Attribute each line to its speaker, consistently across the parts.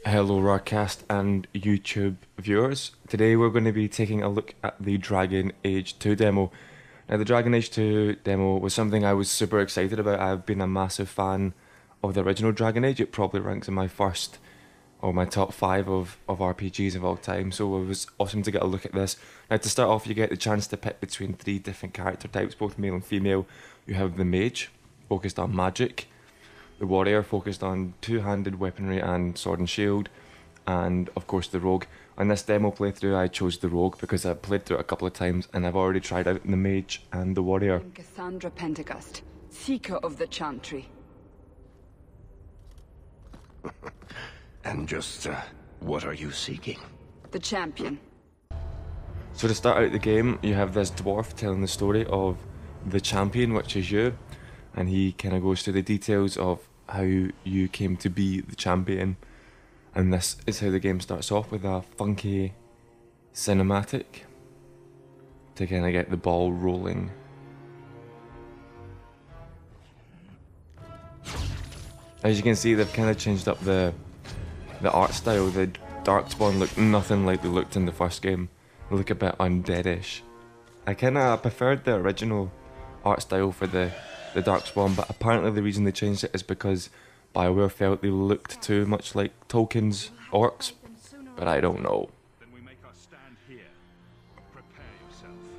Speaker 1: Hello Rawrcast and YouTube viewers. Today we're going to be taking a look at the Dragon Age 2 demo. Now the Dragon Age 2 demo was something I was super excited about. I've been a massive fan of the original Dragon Age. It probably ranks in my first or my top 5 of RPGs of all time, so it was awesome to get a look at this. Now to start off, you get the chance to pick between 3 different character types, both male and female. You have the mage, focused on magic, the warrior, focused on two-handed weaponry and sword and shield, and of course the rogue. On this demo playthrough I chose the rogue because I've played through it a couple of times and I've already tried out the mage and the warrior.
Speaker 2: I'm Cassandra Pentecost, Seeker of the Chantry.
Speaker 3: And just, what are you seeking?
Speaker 2: The champion.
Speaker 1: So to start out the game, you have this dwarf telling the story of the champion, which is you, and he kind of goes through the details of how you came to be the champion. And this is how the game starts off, with a funky cinematic to kind of get the ball rolling. As you can see, they've kind of changed up the art style. The Darkspawn look nothing like they looked in the first game. They look a bit undeadish. I kind of preferred the original art style for the Darkspawn, but apparently the reason they changed it is because Bioware felt they looked too much like Tolkien's orcs, but I don't know.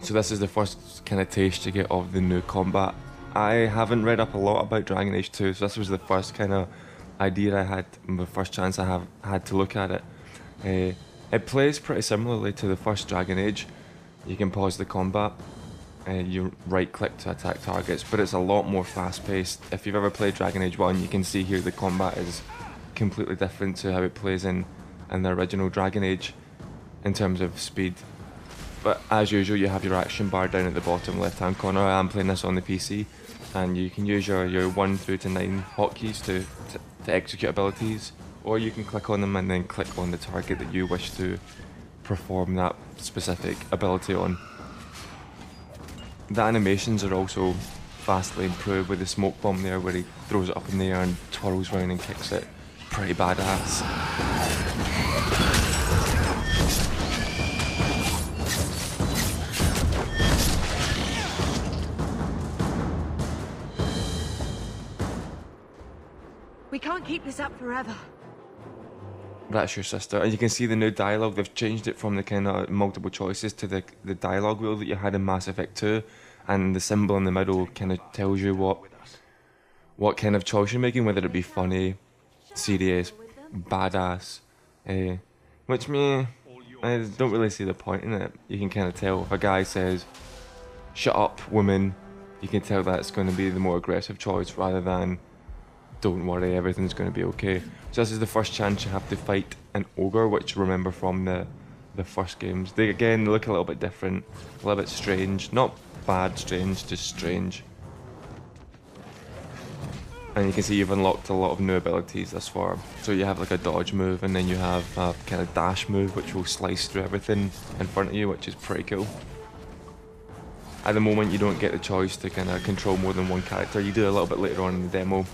Speaker 1: So this is the first kind of taste you get of the new combat. I haven't read up a lot about Dragon Age 2, so this was the first kind of idea I had, the first chance I have had to look at it. It plays pretty similarly to the first Dragon Age. You can pause the combat, you right click to attack targets, but it's a lot more fast paced. If you've ever played Dragon Age 1, you can see here the combat is completely different to how it plays in the original Dragon Age in terms of speed. But as usual, you have your action bar down at the bottom left hand corner. I am playing this on the PC, and you can use your 1 through to 9 hotkeys to execute abilities, or you can click on them and then click on the target that you wish to perform that specific ability on. The animations are also vastly improved, with the smoke bomb there where he throws it up in the air and twirls around and kicks it. Pretty badass.
Speaker 2: We can't keep this up forever.
Speaker 1: That's your sister. And you can see the new dialogue. They've changed it from the kind of multiple choices to the dialogue wheel that you had in Mass Effect 2, and the symbol in the middle kind of tells you what kind of choice you're making, whether it be funny, serious, badass, which I don't really see the point in it. You can kind of tell if a guy says, "Shut up, woman," you can tell that's going to be the more aggressive choice rather than, "Don't worry, everything's going to be okay." So this is the first chance you have to fight an ogre, which remember from the first games. They again look a little bit different, a little bit strange. Not bad strange, just strange. And you can see you've unlocked a lot of new abilities thus far. So you have like a dodge move, and then you have a kind of dash move which will slice through everything in front of you, which is pretty cool. At the moment you don't get the choice to kind of control more than one character. You do a little bit later on in the demo.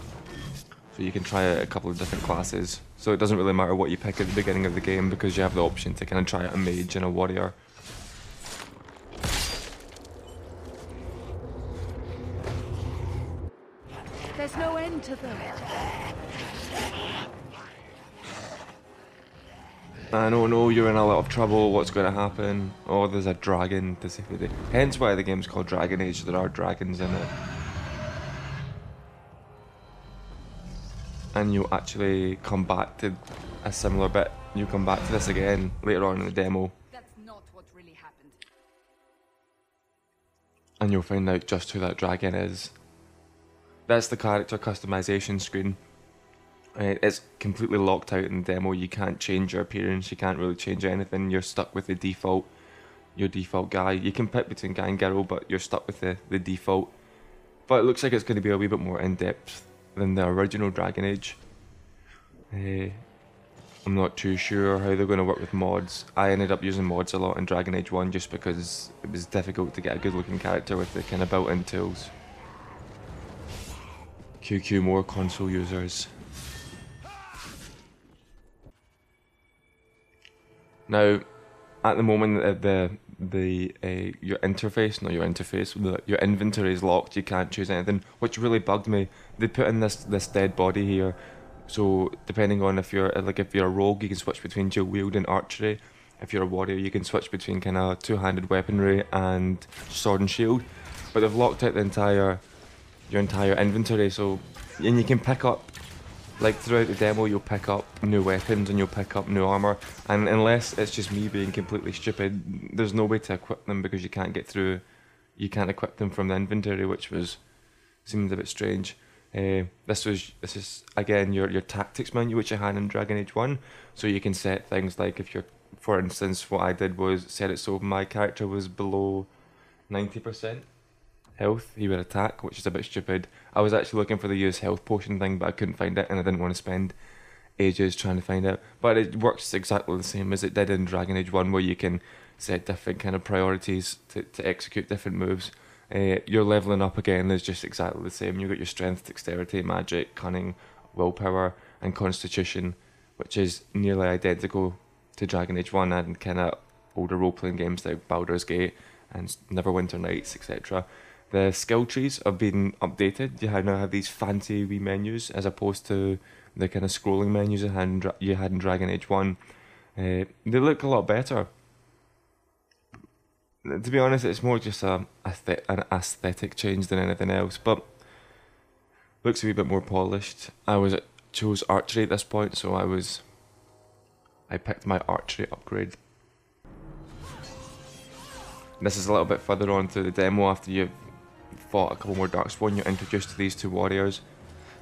Speaker 1: So you can try out a couple of different classes. So it doesn't really matter what you pick at the beginning of the game, because you have the option to kind of try out a mage and a warrior.
Speaker 2: There's no end to them.
Speaker 1: I don't know, you're in a lot of trouble, what's going to happen? Oh, there's a dragon to save the day. Hence why the game's called Dragon Age, there are dragons in it. And you'll actually come back to a similar bit. You come back to this again later on in the demo.
Speaker 2: That's not what really happened.
Speaker 1: And you'll find out just who that dragon is. That's the character customization screen. It's completely locked out in the demo. You can't change your appearance, you can't really change anything. You're stuck with your default guy. You can pick between guy and girl, but you're stuck with the default. But it looks like it's going to be a wee bit more in-depth than the original Dragon Age. I'm not too sure how they're going to work with mods. I ended up using mods a lot in Dragon Age 1 just because it was difficult to get a good looking character with the kind of built-in tools. QQ more console users. Now, at the moment, your inventory is locked. You can't choose anything, which really bugged me. They put in this dead body here, so depending on if you're a rogue, you can switch between dual wield and archery. If you're a warrior, you can switch between kind of two-handed weaponry and sword and shield. But they've locked out your entire inventory, so and you can pick up. Like throughout the demo, you'll pick up new weapons and you'll pick up new armor, and unless it's just me being completely stupid, there's no way to equip them because you can't equip them from the inventory, which seemed a bit strange. This is again your tactics menu, which you had in Dragon Age 1, so you can set things like if you're, for instance, what I did was set it so my character was below 90% health, he would attack, which is a bit stupid. I was actually looking for the use health potion thing, but I couldn't find it, and I didn't want to spend ages trying to find it. But it works exactly the same as it did in Dragon Age 1, where you can set different kind of priorities to execute different moves. Your leveling up again is just exactly the same. You've got your strength, dexterity, magic, cunning, willpower, and constitution, which is nearly identical to Dragon Age 1 and kind of older role-playing games like Baldur's Gate and Neverwinter Nights, etc. The skill trees have been updated. You now have these fancy wee menus as opposed to the kind of scrolling menus you had in Dragon Age 1. They look a lot better. To be honest, it's more just an aesthetic change than anything else, but looks a wee bit more polished. I chose archery at this point, so I picked my archery upgrade. This is a little bit further on through the demo. After you've fought a couple more Darkspawn, you're introduced to these two warriors.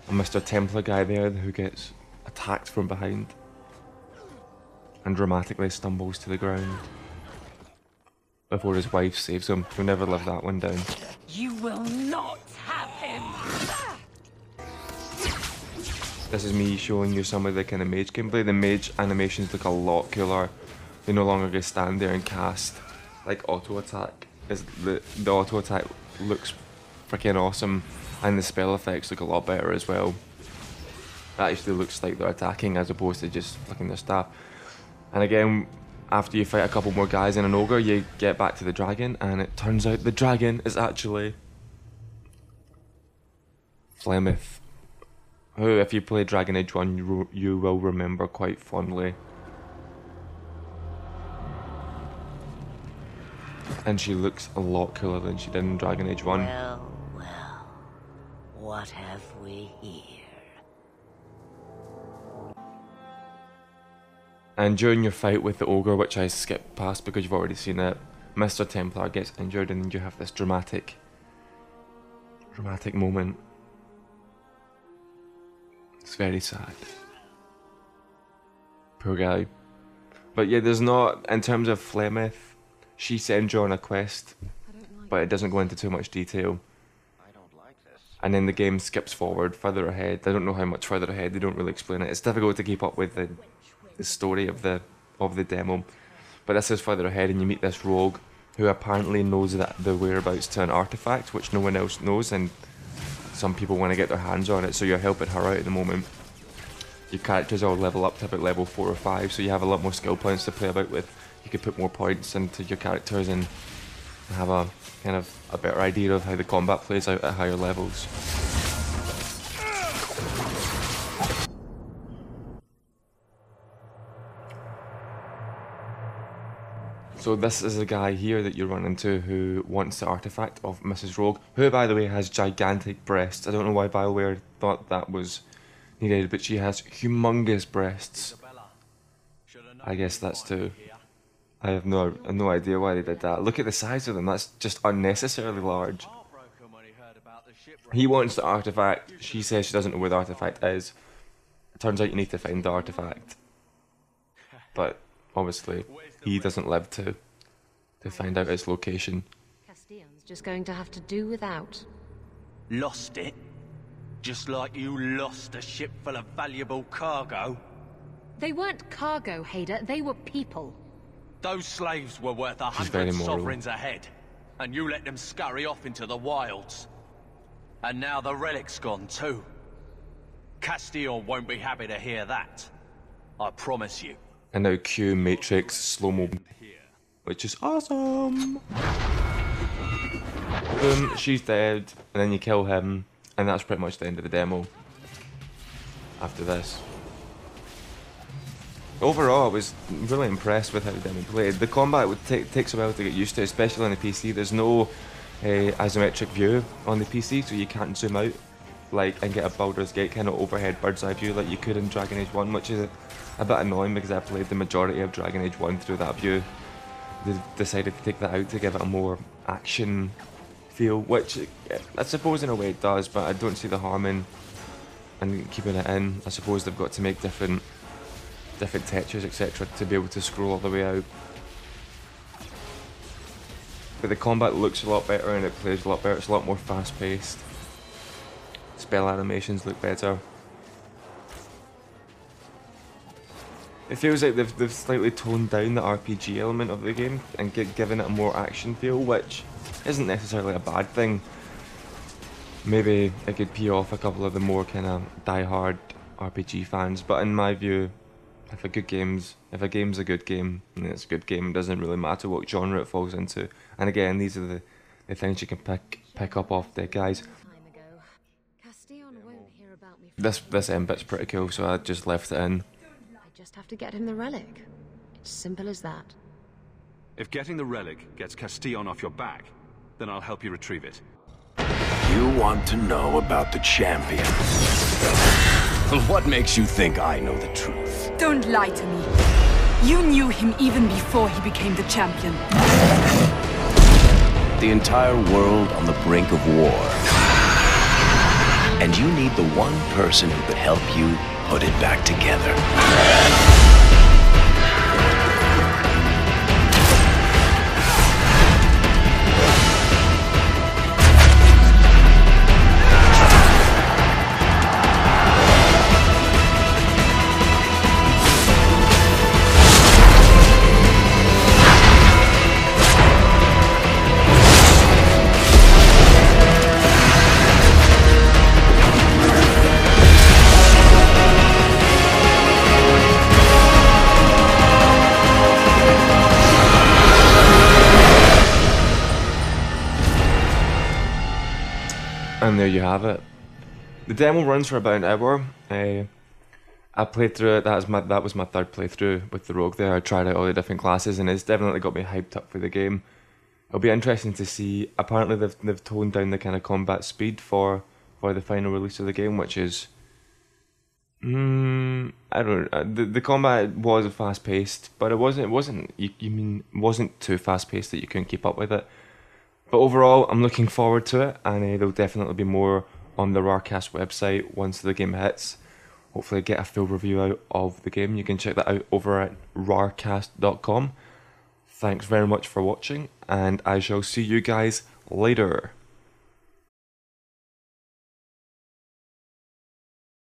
Speaker 1: A Mr. Templar guy there who gets attacked from behind and dramatically stumbles to the ground before his wife saves him. You'll never live that one down.
Speaker 2: You will not have him!
Speaker 1: This is me showing you some of the kind of mage gameplay. The mage animations look a lot cooler. They no longer just stand there and cast like auto attack. The auto attack looks freaking awesome, and the spell effects look a lot better as well. It actually looks like they're attacking as opposed to just flicking their staff. And again, after you fight a couple more guys and an ogre, you get back to the dragon, and it turns out the dragon is actually Flemeth, who, if you play Dragon Age 1, you will remember quite fondly. And she looks a lot cooler than she did in Dragon Age 1.
Speaker 4: Well, what have we here?
Speaker 1: And during your fight with the ogre, which I skipped past because you've already seen it, Mr. Templar gets injured and you have this dramatic moment. It's very sad. Poor guy. But yeah, there's not, in terms of Flemeth, she sends you on a quest, but it doesn't go into too much detail. And then the game skips forward further ahead. I don't know how much further ahead, they don't really explain it. It's difficult to keep up with the story of the demo. But this is further ahead, and you meet this rogue who apparently knows the whereabouts to an artifact which no one else knows, and some people want to get their hands on it, so you're helping her out at the moment. Your characters all level up to about level 4 or 5, so you have a lot more skill points to play about with. You can put more points into your characters and have a kind of a better idea of how the combat plays out at higher levels. So this is a guy here that you run into who wants the artifact of Mrs. Rogue, who, by the way, has gigantic breasts. I don't know why Bioware thought that was needed, but she has humongous breasts. I guess that's too. I have no idea why they did that. Look at the size of them, that's just unnecessarily large. He wants the artifact, she says she doesn't know where the artifact is. It turns out you need to find the artifact. But, obviously, he doesn't live to find out its location.
Speaker 5: Castillon's just going to have to do without.
Speaker 6: Lost it? Just like you lost a ship full of valuable cargo?
Speaker 5: They weren't cargo, Hader, they were people.
Speaker 6: Those slaves were worth 100 sovereigns a head, and you let them scurry off into the wilds. And now the relic's gone too. Castillon won't be happy to hear that. I promise you.
Speaker 1: And now Q Matrix slow-mo, which is awesome. Boom, she's dead, and then you kill him, and that's pretty much the end of the demo. After this. Overall, I was really impressed with how the demo played. The combat takes a while to get used to, especially on the PC. There's no isometric view on the PC, so you can't zoom out and get a Baldur's Gate kind of overhead bird's eye view like you could in Dragon Age 1, which is a bit annoying because I played the majority of Dragon Age 1 through that view. They decided to take that out to give it a more action feel, which I suppose in a way it does, but I don't see the harm in keeping it in. I suppose they've got to make different textures, etc., to be able to scroll all the way out. But the combat looks a lot better and it plays a lot better. It's a lot more fast paced. Spell animations look better. It feels like they've slightly toned down the RPG element of the game and given it a more action feel, which isn't necessarily a bad thing. Maybe it could pee off a couple of the more kind of die-hard RPG fans, but in my view, if a game's a good game, then it's a good game. It doesn't really matter what genre it falls into. And again, these are the things you can pick up off the guys. This end bit's pretty cool, so I just left it in.
Speaker 7: I just have to get him the relic. It's simple as that.
Speaker 8: If getting the relic gets Castillon off your back, then I'll help you retrieve it.
Speaker 3: You want to know about the champion? What makes you think I know the truth?
Speaker 2: Don't lie to me. You knew him even before he became the champion.
Speaker 9: The entire world on the brink of war. And you need the one person who could help you put it back together.
Speaker 1: And there you have it. The demo runs for about an hour. I played through it. That was my third playthrough with the Rogue there. I tried out all the different classes and it's definitely got me hyped up for the game. It'll be interesting to see. Apparently they've toned down the kind of combat speed for the final release of the game, which is I don't know. The combat was fast paced, but it wasn't too fast paced that you couldn't keep up with it. But overall, I'm looking forward to it, and there'll definitely be more on the Rawrcast website once the game hits. Hopefully get a full review out of the game. You can check that out over at rawrcast.com. Thanks very much for watching, and I shall see you guys later.